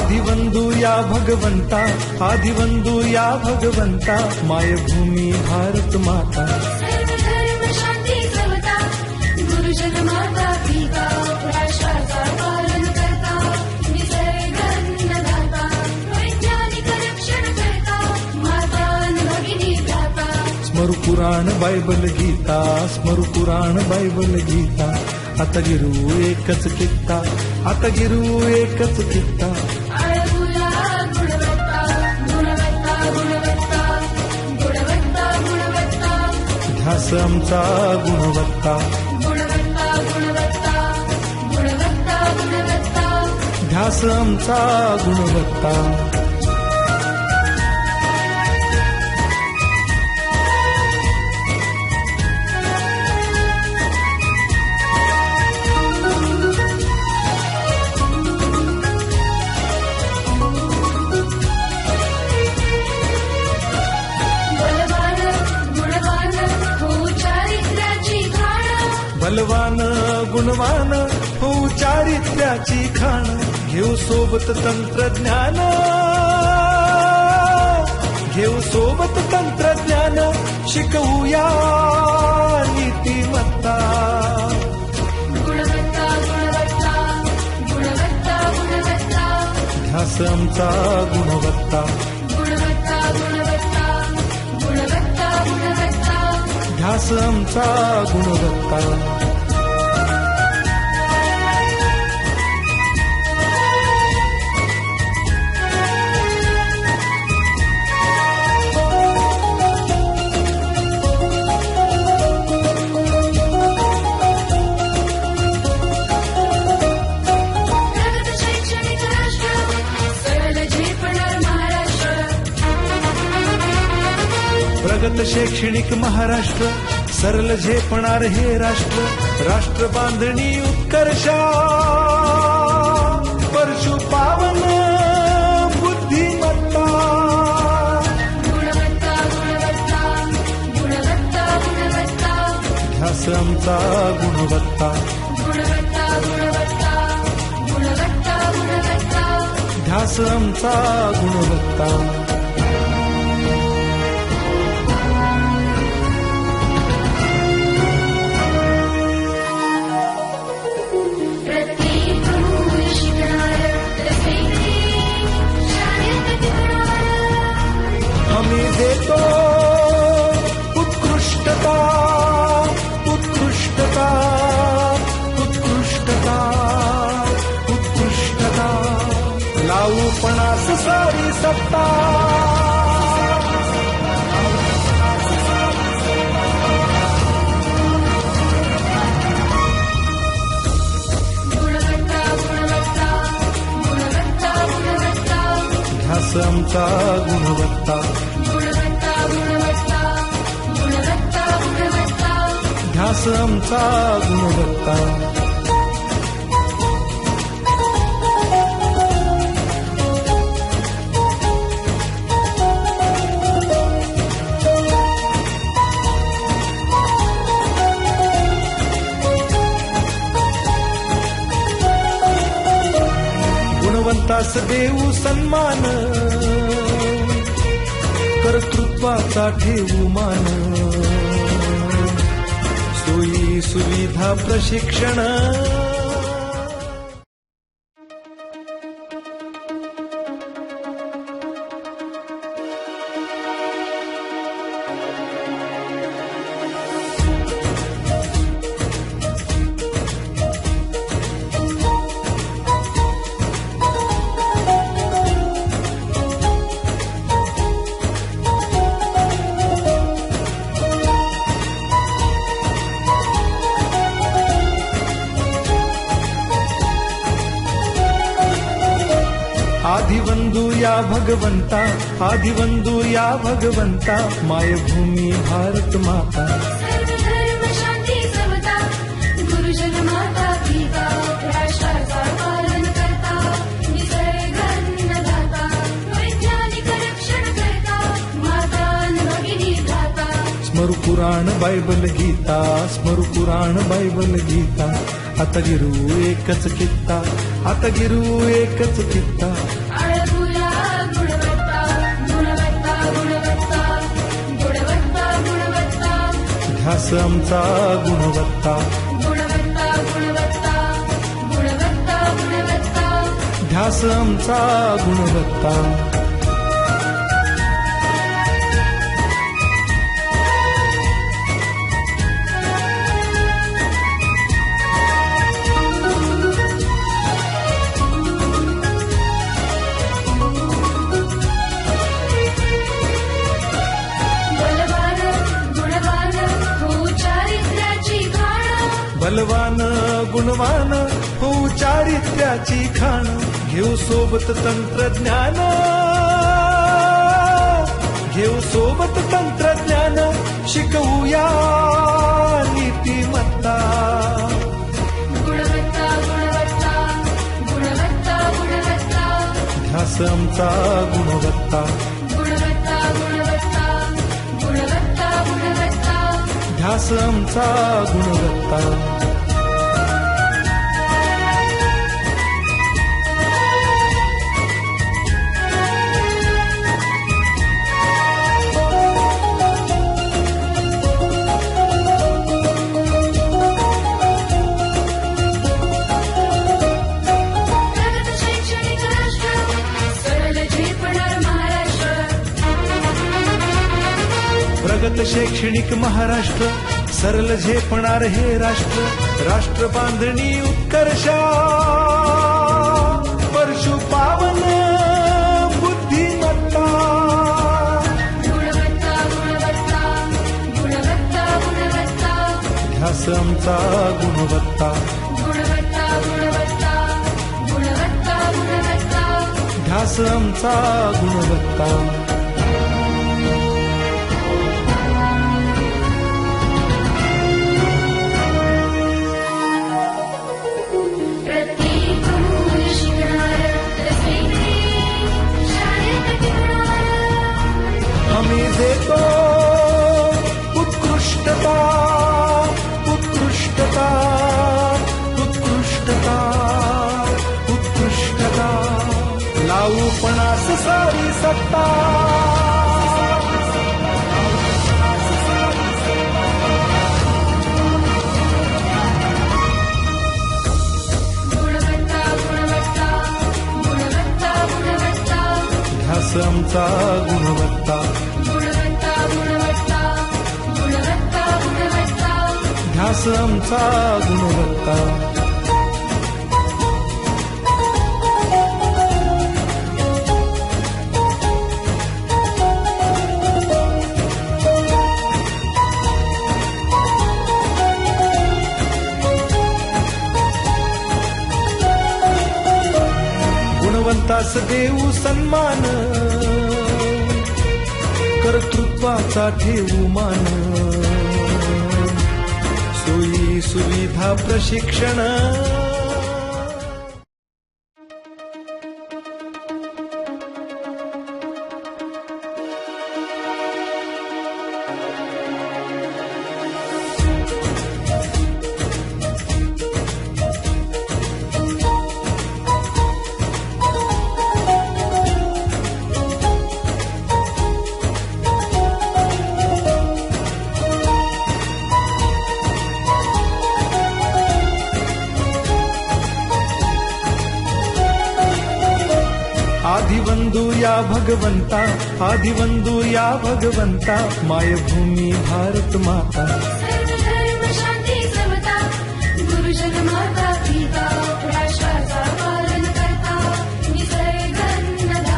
आदिवंदू या भगवंता, आदिवंदू या भगवंता, मायभूमी भारत माता, सर्वधर्म शांती समता, गुरुजन माता पिता, राष्ट्राचा पालन करता, निसर्ग अन्नदाता, वैज्ञानिक रक्षण करता, माता भगिनी भ्राता. स्मरू पुराण बायबल गीता, स्मरू पुराण बायबल गीता, आता गिरू एकच कित्ता, आता गिरू एकच कित्ता. आळगुला गुणवत्ता, गुणवत्ता, गुणवत्ता, गुणवत्ता, गुणवत्ता, ध्यास आमचा गुणवत्ता, गुणवत्ता, गुणवत्ता, गुणवत्ता, गुणवत्ता. ध्यास आमचा गुणवत्ता. बलवान गुणवान हो चारित्र्याची खाण, घेऊ सोबत तंत्रज्ञान, घेऊ सोबत तंत्रज्ञान, शिकवूया नीतिमत्ता. गुणवत्ता, गुणवत्ता, गुणवत्ता, गुणवत्ता, ध्यास आमचा गुणवत्ता, गुणवत्ता, गुणवत्ता, गुणवत्ता, गुणवत्ता. ध्यास आमचा गुणवत्ता. प्रगत शैक्षणिक महाराष्ट्र, सरल झेपणार हे राष्ट्र, राष्ट्र बांधणी उत्कर्षा, परशु पावन बुद्धिमत्ता. गुणवत्ता, गुणवत्ता, गुणवत्ता, गुणवत्ता, ध्यास आमचा गुणवत्ता, गुणवत्ता, गुणवत्ता, गुणवत्ता, गुणवत्ता. ध्यास आमचा गुणवत्ता. आम्ही देतो उत्कृष्टता, उत्कृष्टता, उत्कृष्टता, उत्कृष्टता, लावू पणास सारी सत्ता. गुणवत्ता, गुणवत्ता, गुणवत्ता, गुणवत्ता, ध्यास आमचा गुणवत्ता, गुणवत्ता, गुणवत्ता, गुणवत्ता, गुणवत्ता. ध्यास आमचा गुणवत्ता. गुणवंतास देऊ सन्मान, कर्तृत्वाचा ठेवू मान, सोयी सुविधा प्रशिक्षण. आदिवंदू या भगवंता, आदिवंदू या भगवंता, मायभूमी भारत माता, सर्वधर्म शांती समता, गुरुजन माता पिता, राष्ट्राचा पालन करता, निसर्ग अन्नदाता, वैज्ञानिक रक्षण करता, माता भगिनी भ्राता. स्मरू पुराण बायबल गीता, स्मरू पुराण बायबल गीता, आता गिरू एकच कित्ता, आता गिरवू एकच कित्ता आळपुया गुणवत्ता गुणवत्ता गुणवत्ता गुणवत्ता गुणवत्ता ध्यास आमचा गुणवत्ता गुणवत्ता गुणवत्ता गुणवत्ता गुणवत्ता ध्यास आमचा गुणवत्ता बलवान गुणवान हो चारित्र्याची खाण घेऊ सोबत तंत्रज्ञान घेऊ सोबत तंत्रज्ञान शिकवूया नीतिमत्ता गुणवत्ता गुणवत्ता गुणवत्ता गुणवत्ता ध्यास आमचा गुणवत्ता गुणवत्ता गुणवत्ता गुणवत्ता गुणवत्ता ध्यास आमचा गुणवत्ता प्रगत शैक्षणिक महाराष्ट्र सरल झेपणार हे राष्ट्र राष्ट्र बांधणी उत्कर्षा परशु पावन बुद्धिमत्ता गुणवत्ता गुणवत्ता गुणवत्ता गुणवत्ता ध्यास आमचा गुणवत्ता गुणवत्ता गुणवत्ता गुणवत्ता गुणवत्ता ध्यास आमचा गुणवत्ता आम्ही देतो उत्कृष्टता उत्कृष्टता उत्कृष्टता उत्कृष्टता लावू पणास सारी सत्ता गुणवत्ता गुणवत्ता गुणवत्ता गुणवत्ता ध्यास आमचा गुणवत्ता गुणवत्ता गुणवत्ता गुणवत्ता गुणवत्ता ध्यास आमचा गुणवत्ता गुणवंतास देऊ सन्मान कर्तृत्वाचा ठेवू मान सोयी सुविधा प्रशिक्षण आदिवंदू या भगवंता आदिवंदू या भगवंता मायभूमी भारत माता सर्व धर्म शांती समता गुरुजन माता पिता